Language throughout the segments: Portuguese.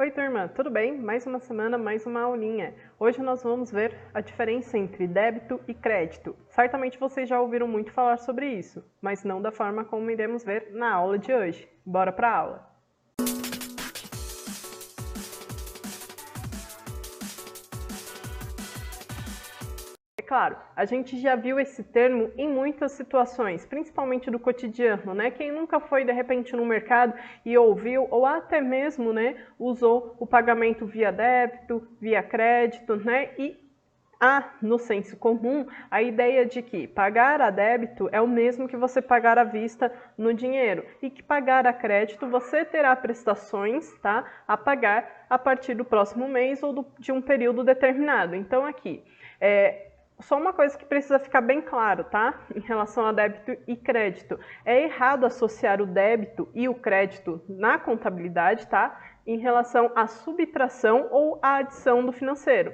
Oi turma, tudo bem? Mais uma semana, mais uma aulinha. Hoje nós vamos ver a diferença entre débito e crédito. Certamente vocês já ouviram muito falar sobre isso, mas não da forma como iremos ver na aula de hoje. Bora para a aula! Claro, a gente já viu esse termo em muitas situações, principalmente do cotidiano, né? Quem nunca foi, de repente, no mercado e ouviu, ou até mesmo, né, usou o pagamento via débito, via crédito, né? E há, no senso comum, a ideia de que pagar a débito é o mesmo que você pagar à vista no dinheiro e que pagar a crédito você terá prestações, tá, a pagar a partir do próximo mês ou de um período determinado. Então, aqui, só uma coisa que precisa ficar bem claro, tá? Em relação a débito e crédito. É errado associar o débito e o crédito na contabilidade, tá? Em relação à subtração ou à adição do financeiro.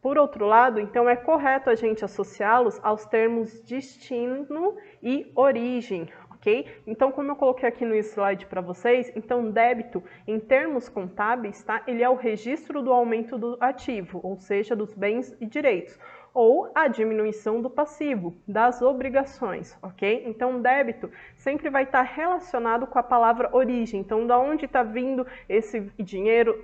Por outro lado, então é correto a gente associá-los aos termos destino e origem, ok? Então, como eu coloquei aqui no slide para vocês, então débito, em termos contábeis, tá? Ele é o registro do aumento do ativo, ou seja, dos bens e direitos, ou a diminuição do passivo, das obrigações, ok? Então, débito sempre vai estar relacionado com a palavra origem. Então, da onde está vindo esse dinheiro,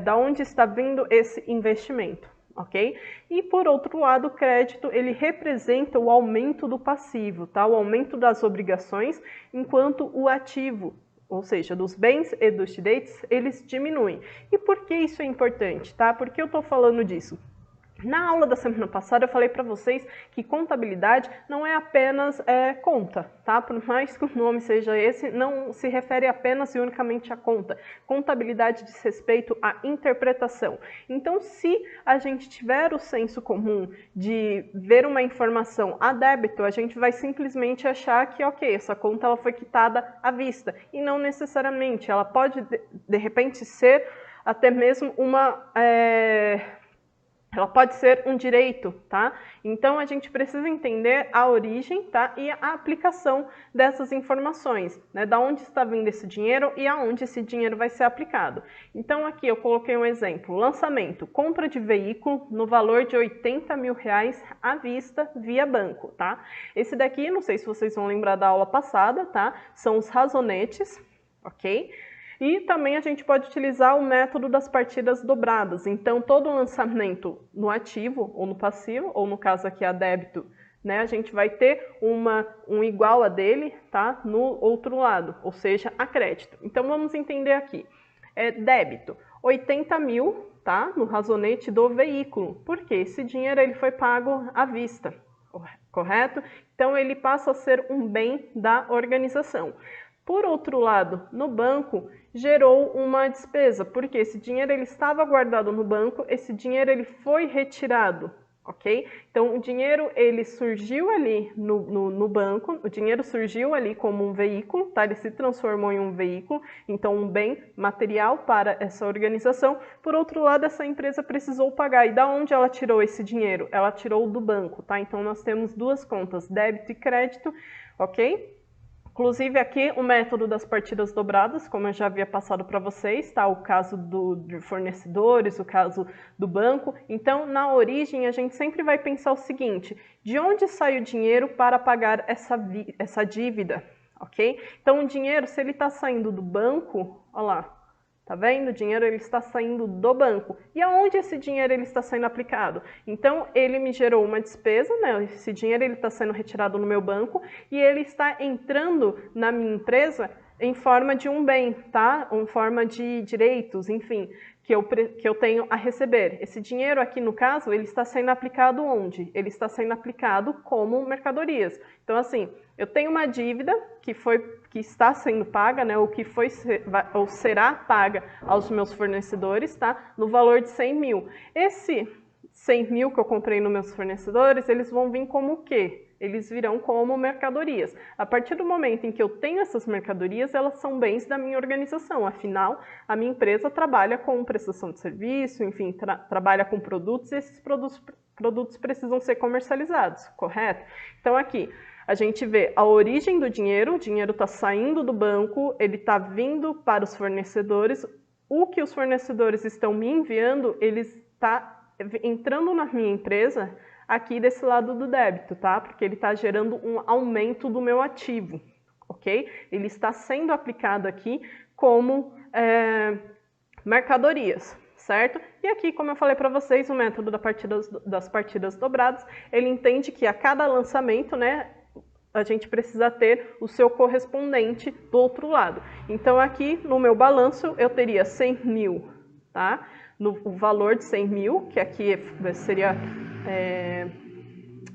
da onde está vindo esse investimento, ok? E, por outro lado, o crédito, ele representa o aumento do passivo, tá? O aumento das obrigações, enquanto o ativo, ou seja, dos bens e dos direitos, eles diminuem. E por que isso é importante, tá? Por que eu estou falando disso? Na aula da semana passada eu falei para vocês que contabilidade não é apenas conta, tá? Por mais que o nome seja esse, não se refere apenas e unicamente à conta. Contabilidade diz respeito à interpretação. Então, se a gente tiver o senso comum de ver uma informação a débito, a gente vai simplesmente achar que, ok, essa conta ela foi quitada à vista. E não necessariamente, ela pode, de repente, ser até mesmo ela pode ser um direito, tá? Então, a gente precisa entender a origem, tá? E a aplicação dessas informações, né? Da onde está vindo esse dinheiro e aonde esse dinheiro vai ser aplicado. Então, aqui eu coloquei um exemplo. Lançamento, compra de veículo no valor de R$80 mil à vista via banco, tá? Esse daqui, não sei se vocês vão lembrar da aula passada, tá? São os razonetes, ok? E também a gente pode utilizar o método das partidas dobradas. Então, todo lançamento no ativo ou no passivo, ou no caso aqui a débito, né, a gente vai ter um igual a dele, tá, no outro lado, ou seja, a crédito. Então, vamos entender aqui. Débito, 80 mil, tá, no razonete do veículo, porque esse dinheiro ele foi pago à vista, correto? Então, ele passa a ser um bem da organização. Por outro lado, no banco, gerou uma despesa, porque esse dinheiro ele estava guardado no banco, esse dinheiro ele foi retirado, ok? Então, o dinheiro ele surgiu ali no banco, o dinheiro surgiu ali como um veículo, tá? Ele se transformou em um veículo, então um bem material para essa organização. Por outro lado, essa empresa precisou pagar. E da onde ela tirou esse dinheiro? Ela tirou do banco, tá? Então, nós temos duas contas, débito e crédito, ok? Inclusive aqui o método das partidas dobradas, como eu já havia passado para vocês, tá? O caso de fornecedores, o caso do banco. Então, na origem, a gente sempre vai pensar o seguinte, de onde sai o dinheiro para pagar essa dívida, ok? Então, o dinheiro, se ele está saindo do banco, olha lá, tá vendo? O dinheiro ele está saindo do banco. E aonde esse dinheiro ele está sendo aplicado? Então, ele me gerou uma despesa, né? Esse dinheiro ele está sendo retirado no meu banco e ele está entrando na minha empresa em forma de um bem, tá? Em forma de direitos, enfim, que eu tenho a receber. Esse dinheiro aqui, no caso, ele está sendo aplicado onde? Ele está sendo aplicado como mercadorias. Então, assim, eu tenho uma dívida que está sendo paga, né, ou será paga aos meus fornecedores, tá, no valor de 100 mil. Esse 100 mil que eu comprei nos meus fornecedores, eles vão vir como o quê? Eles virão como mercadorias. A partir do momento em que eu tenho essas mercadorias, elas são bens da minha organização. Afinal, a minha empresa trabalha com prestação de serviço, enfim, trabalha com produtos e esses produtos precisam ser comercializados, correto? Então, aqui, a gente vê a origem do dinheiro, o dinheiro está saindo do banco, ele está vindo para os fornecedores, o que os fornecedores estão me enviando, ele está entrando na minha empresa aqui desse lado do débito, tá? Porque ele está gerando um aumento do meu ativo, ok? Ele está sendo aplicado aqui como mercadorias, certo? E aqui, como eu falei para vocês, o método das partidas dobradas, ele entende que a cada lançamento, né, a gente precisa ter o seu correspondente do outro lado. Então, aqui no meu balanço, eu teria 100 mil, tá? O valor de 100 mil, que aqui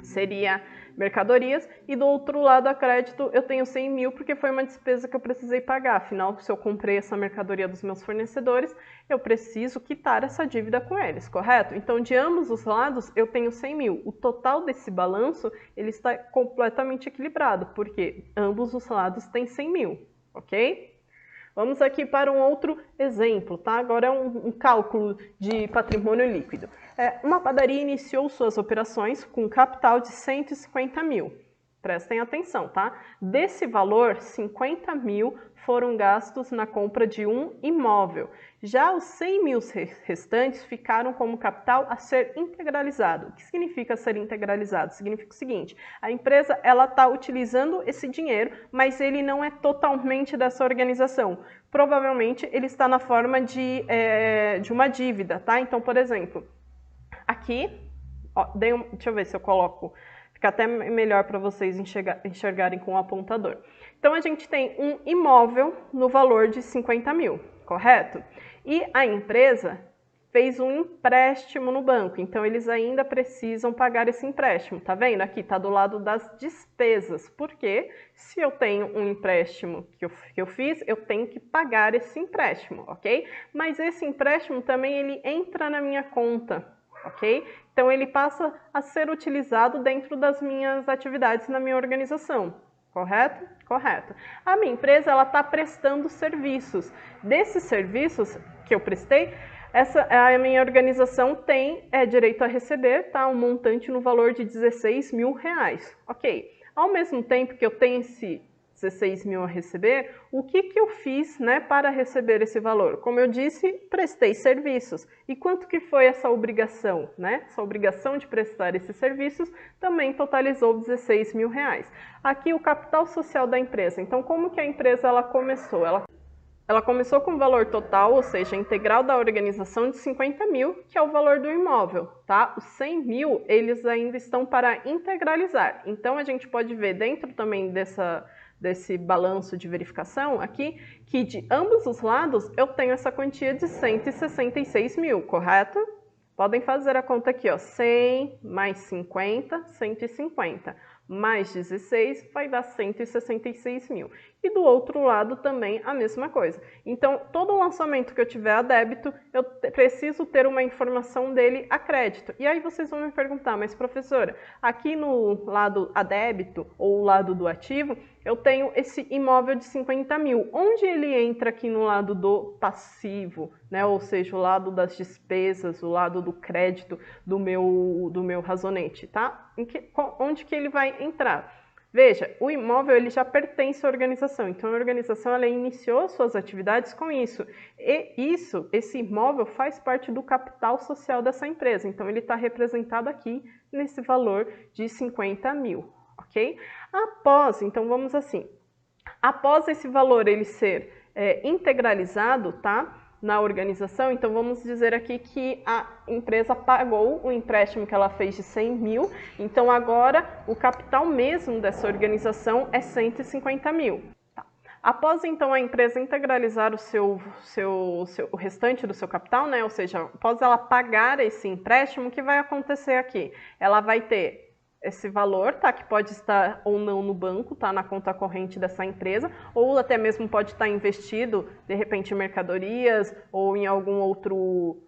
seria mercadorias, e do outro lado a crédito eu tenho 100 mil porque foi uma despesa que eu precisei pagar. Afinal, se eu comprei essa mercadoria dos meus fornecedores, eu preciso quitar essa dívida com eles, correto? Então, de ambos os lados, eu tenho 100 mil. O total desse balanço, ele está completamente equilibrado, porque ambos os lados têm 100 mil, ok? Vamos aqui para um outro exemplo, tá? Agora é um cálculo de patrimônio líquido. Uma padaria iniciou suas operações com um capital de 150 mil. Prestem atenção, tá? Desse valor, 50 mil foram gastos na compra de um imóvel. Já os 100 mil restantes ficaram como capital a ser integralizado. O que significa ser integralizado? Significa o seguinte, a empresa está utilizando esse dinheiro, mas ele não é totalmente dessa organização. Provavelmente ele está na forma de uma dívida, tá? Então, por exemplo, aqui, ó, deixa eu ver se eu coloco, fica até melhor para vocês enxergarem com o apontador. Então, a gente tem um imóvel no valor de 50 mil, correto? E a empresa fez um empréstimo no banco, então eles ainda precisam pagar esse empréstimo, tá vendo? Aqui está do lado das despesas, porque se eu tenho um empréstimo que eu fiz, eu tenho que pagar esse empréstimo, ok? Mas esse empréstimo também ele entra na minha conta, ok? Então ele passa a ser utilizado dentro das minhas atividades na minha organização. Correto? Correto. A minha empresa ela está prestando serviços. Desses serviços que eu prestei, a minha organização tem direito a receber, tá, um montante no valor de 16 mil reais. Ok. Ao mesmo tempo que eu tenho esse 16 mil a receber, o que eu fiz, né, para receber esse valor? Como eu disse, prestei serviços. E quanto que foi essa obrigação, né? Essa obrigação de prestar esses serviços também totalizou 16 mil reais. Aqui o capital social da empresa. Então, como que a empresa ela começou? Ela começou com o valor total, ou seja, integral da organização de 50 mil, que é o valor do imóvel, tá? Os 100 mil, eles ainda estão para integralizar. Então, a gente pode ver dentro também desse balanço de verificação aqui, que de ambos os lados eu tenho essa quantia de 166 mil, correto? Podem fazer a conta aqui, ó, 100 mais 50, 150, mais 16 vai dar 166 mil. E do outro lado também a mesma coisa. Então, todo lançamento que eu tiver a débito, eu preciso ter uma informação dele a crédito. E aí vocês vão me perguntar, mas professora, aqui no lado a débito ou o lado do ativo, eu tenho esse imóvel de 50 mil. Onde ele entra aqui no lado do passivo, né? Ou seja, o lado das despesas, o lado do crédito do meu razonete, tá? Onde que ele vai entrar? Veja, o imóvel ele já pertence à organização, então a organização ela iniciou suas atividades com isso. E esse imóvel faz parte do capital social dessa empresa, então ele está representado aqui nesse valor de 50 mil, ok? Então vamos assim, após esse valor ele ser integralizado, tá? Na organização, então vamos dizer aqui que a empresa pagou o empréstimo que ela fez de 100 mil, então agora o capital mesmo dessa organização é 150 mil. Tá. Após então a empresa integralizar o restante do seu capital, né, ou seja, após ela pagar esse empréstimo, o que vai acontecer aqui? Ela vai ter esse valor, tá, que pode estar ou não no banco, tá, na conta corrente dessa empresa, ou até mesmo pode estar investido, de repente, em mercadorias ou em algum outro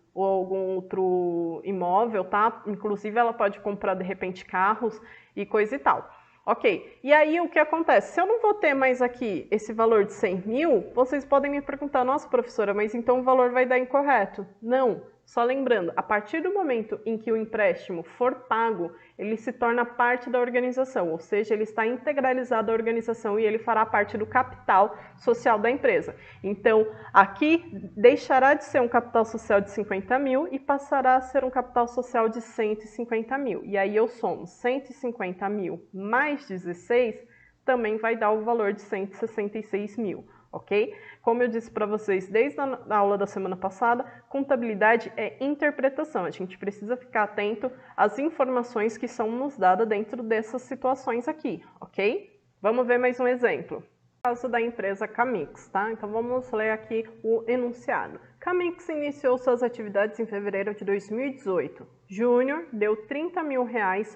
imóvel, tá? Inclusive, ela pode comprar, de repente, carros e coisa e tal. Ok, e aí o que acontece? Se eu não vou ter mais aqui esse valor de 100 mil, vocês podem me perguntar, nossa, professora, mas então o valor vai dar incorreto? Não, Só lembrando, a partir do momento em que o empréstimo for pago, ele se torna parte da organização, ou seja, ele está integralizado à organização e ele fará parte do capital social da empresa. Então, aqui deixará de ser um capital social de 50 mil e passará a ser um capital social de 150 mil. E aí eu somo 150 mil mais 16, também vai dar o valor de 166 mil. Ok? Como eu disse para vocês desde a aula da semana passada, contabilidade é interpretação. A gente precisa ficar atento às informações que são nos dadas dentro dessas situações aqui, ok? Vamos ver mais um exemplo. Caso da empresa Camix, tá? Então vamos ler aqui o enunciado. Camix iniciou suas atividades em fevereiro de 2018. Júnior deu R$30 mil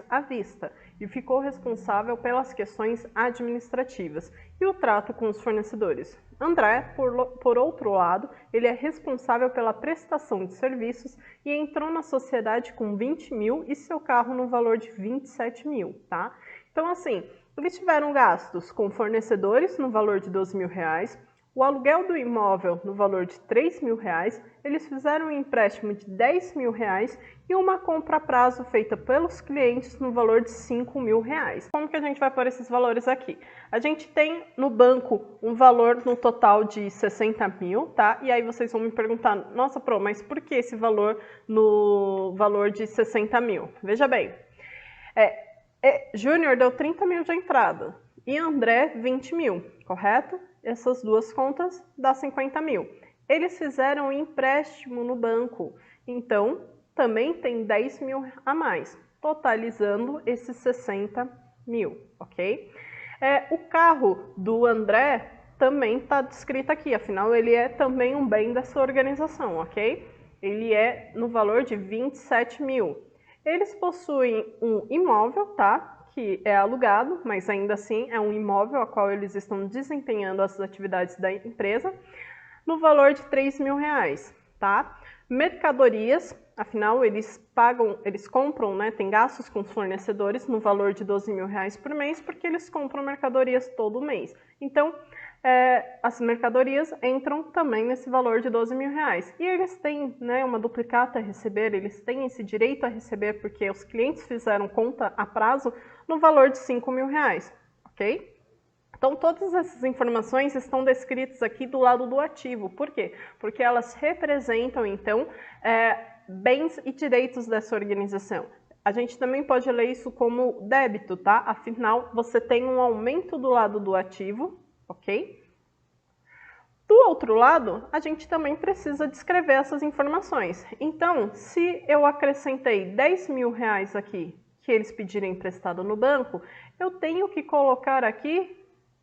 à vista e ficou responsável pelas questões administrativas e o trato com os fornecedores. André, por outro lado, ele é responsável pela prestação de serviços e entrou na sociedade com 20 mil e seu carro no valor de 27 mil, tá? Então, assim, eles tiveram gastos com fornecedores no valor de 12 mil reais, o aluguel do imóvel no valor de 3 mil reais, eles fizeram um empréstimo de 10 mil reais e uma compra a prazo feita pelos clientes no valor de 5 mil reais. Como que a gente vai pôr esses valores aqui? A gente tem no banco um valor no total de 60 mil, tá? E aí vocês vão me perguntar, nossa, Pro, mas por que esse valor no valor de 60 mil? Veja bem, Júnior deu 30 mil de entrada e André 20 mil, correto? Essas duas contas dá 50 mil. Eles fizeram um empréstimo no banco, então também tem 10 mil a mais, totalizando esses 60 mil, ok? O carro do André também está descrito aqui, afinal ele é também um bem dessa organização, ok? Ele é no valor de 27 mil. Eles possuem um imóvel, tá? Que é alugado, mas ainda assim é um imóvel a qual eles estão desempenhando as atividades da empresa, no valor de 3 mil reais, tá? Mercadorias, afinal eles compram, né? Tem gastos com os fornecedores no valor de 12 mil reais por mês, porque eles compram mercadorias todo mês. Então, as mercadorias entram também nesse valor de 12 mil reais. E eles têm, né, uma duplicata a receber, eles têm esse direito a receber porque os clientes fizeram conta a prazo no valor de 5 mil reais, ok? Então, todas essas informações estão descritas aqui do lado do ativo. Por quê? Porque elas representam, então, bens e direitos dessa organização. A gente também pode ler isso como débito, tá? Afinal, você tem um aumento do lado do ativo, ok? Do outro lado, a gente também precisa descrever essas informações. Então, se eu acrescentei 10 mil reais aqui, que eles pedirem emprestado no banco, eu tenho que colocar aqui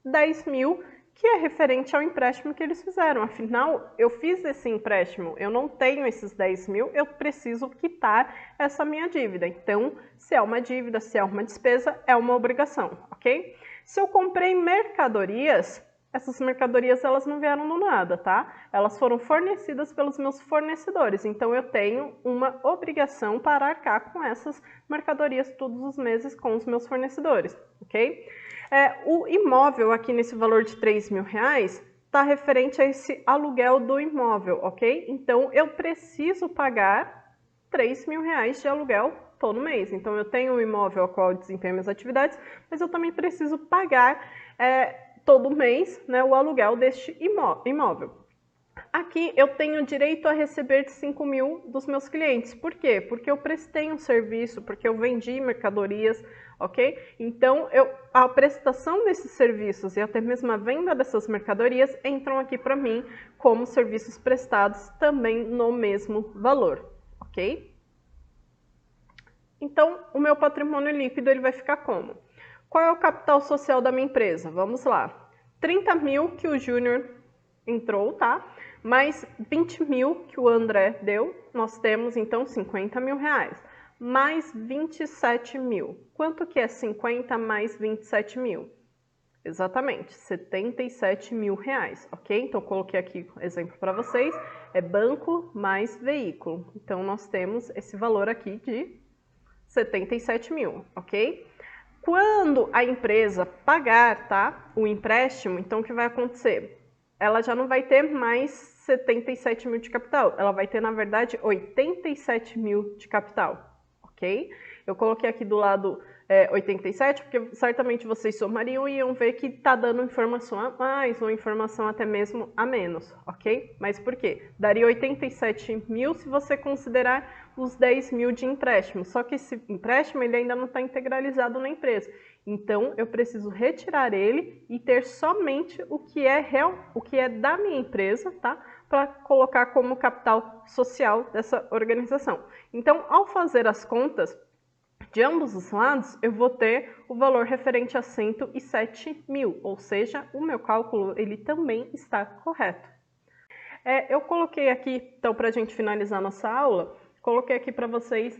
10 mil, que é referente ao empréstimo que eles fizeram. Afinal, eu fiz esse empréstimo, eu não tenho esses 10 mil, eu preciso quitar essa minha dívida. Então, se é uma dívida, se é uma despesa, é uma obrigação, ok? Se eu comprei mercadorias, essas mercadorias elas não vieram do nada, tá? Elas foram fornecidas pelos meus fornecedores, então eu tenho uma obrigação para arcar com essas mercadorias todos os meses com os meus fornecedores, ok? O imóvel aqui nesse valor de 3 mil reais está referente a esse aluguel do imóvel, ok? Então eu preciso pagar 3 mil reais de aluguel todo mês. Então eu tenho um imóvel ao qual eu desempenho minhas atividades, mas eu também preciso pagar todo mês, né, o aluguel deste imóvel. Aqui eu tenho direito a receber de 5 mil dos meus clientes. Por quê? Porque eu prestei um serviço, porque eu vendi mercadorias, ok? Então, a prestação desses serviços e até mesmo a venda dessas mercadorias entram aqui para mim como serviços prestados também no mesmo valor, ok? Então, o meu patrimônio líquido ele vai ficar como? Qual é o capital social da minha empresa? Vamos lá. 30 mil que o Júnior entrou, tá? Mais 20 mil que o André deu, nós temos então 50 mil reais. Mais 27 mil. Quanto que é 50 mais 27 mil? Exatamente, 77 mil reais, ok? Então, eu coloquei aqui exemplo para vocês, é banco mais veículo. Então, nós temos esse valor aqui de 77 mil, ok? Quando a empresa pagar, tá, o empréstimo, então o que vai acontecer? Ela já não vai ter mais 77 mil de capital. Ela vai ter, na verdade, 87 mil de capital, ok? Eu coloquei aqui do lado 87, porque certamente vocês somariam e iam ver que está dando informação a mais ou informação até mesmo a menos, ok? Mas por quê? Daria 87 mil se você considerar os 10 mil de empréstimo, só que esse empréstimo ele ainda não está integralizado na empresa. Então, eu preciso retirar ele e ter somente o que é real, o que é da minha empresa, tá? Para colocar como capital social dessa organização. Então, ao fazer as contas de ambos os lados, eu vou ter o valor referente a 107 mil, ou seja, o meu cálculo ele também está correto. Eu coloquei aqui, então, para a gente finalizar nossa aula, coloquei aqui para vocês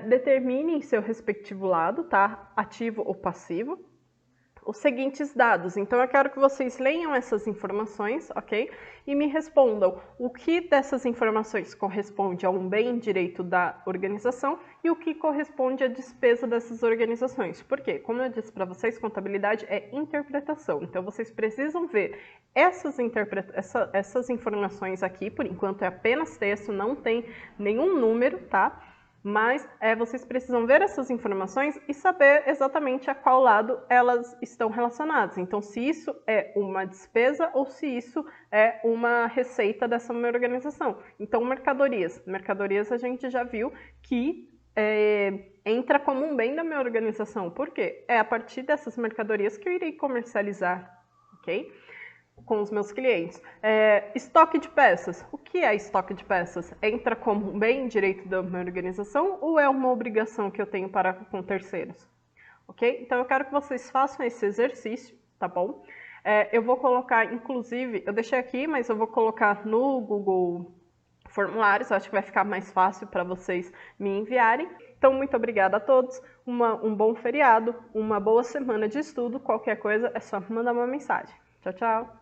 determinem seu respectivo lado, tá? Ativo ou passivo. Os seguintes dados. Então, eu quero que vocês leiam essas informações, ok? E me respondam o que dessas informações corresponde a um bem direito da organização e o que corresponde à despesa dessas organizações. Por quê? Como eu disse para vocês, contabilidade é interpretação. Então, vocês precisam ver essas informações aqui, por enquanto é apenas texto, não tem nenhum número, tá? Mas vocês precisam ver essas informações e saber exatamente a qual lado elas estão relacionadas. Então, se isso é uma despesa ou se isso é uma receita dessa minha organização. Então, mercadorias. Mercadorias a gente já viu que entra como um bem da minha organização. Por quê? É a partir dessas mercadorias que eu irei comercializar, ok? Com os meus clientes. Estoque de peças. O que é estoque de peças? Entra como um bem direito da minha organização ou é uma obrigação que eu tenho para com terceiros? Ok? Então, eu quero que vocês façam esse exercício, tá bom? Eu vou colocar, inclusive, eu deixei aqui, mas eu vou colocar no Google Formulários, eu acho que vai ficar mais fácil para vocês me enviarem. Então, muito obrigada a todos, um bom feriado, uma boa semana de estudo, qualquer coisa é só mandar uma mensagem. Tchau, tchau!